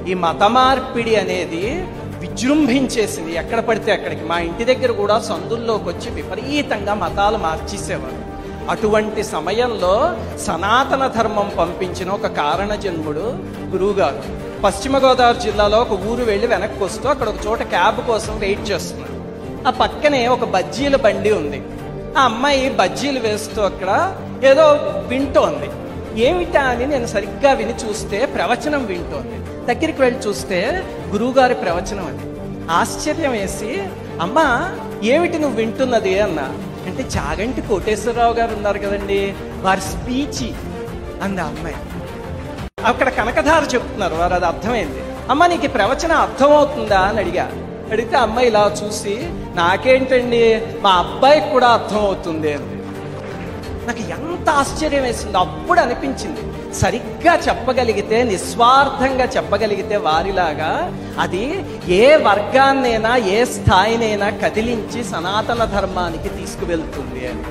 ఈ మత మార్పిడి అనేది విజృంభించేసింది ఎక్కడ పడితే అక్కడికి. మా ఇంటి దగ్గర కూడా సందుల్లోకి వచ్చి విపరీతంగా మతాలు మార్చేసేవారు. అటువంటి సమయంలో సనాతన ధర్మం పంపించిన ఒక కారణ జన్ముడు గురువుగారు పశ్చిమ గోదావరి జిల్లాలో ఒక ఊరు వెళ్ళి వెనక్కి వస్తూ అక్కడ ఒక చోట క్యాబ్ కోసం వెయిట్ చేస్తున్నారు. ఆ పక్కనే ఒక బజ్జీల బండి ఉంది. ఆ అమ్మాయి బజ్జీలు వేస్తూ అక్కడ ఏదో వింటోంది. ఏమిటా అని నేను సరిగ్గా విని చూస్తే ప్రవచనం వింటోంది. దగ్గరికి వెళ్ళి చూస్తే గురువుగారి ప్రవచనం అది. ఆశ్చర్యం వేసి, అమ్మా ఏమిటి నువ్వు వింటున్నది అన్నా. అంటే చాగంటి కోటేశ్వరరావు గారు ఉన్నారు కదండి, వారి స్పీచ్ అంది ఆ అమ్మాయి. అక్కడ కనకధార చెప్తున్నారు వారు, అది అర్థమైంది. అమ్మ నీకు ప్రవచనం అర్థమవుతుందా అని అడిగితే అమ్మాయి ఇలా చూసి, నాకేంటండి మా అబ్బాయికి కూడా అర్థమవుతుంది అంది. నాకు ఎంత ఆశ్చర్యం వేసిందో. అప్పుడు అనిపించింది, సరిగ్గా చెప్పగలిగితే, నిస్వార్థంగా చెప్పగలిగితే వారిలాగా అది ఏ వర్గాన్నైనా ఏ స్థాయినైనా కదిలించి సనాతన ధర్మానికి తీసుకువెళ్తుంది అని.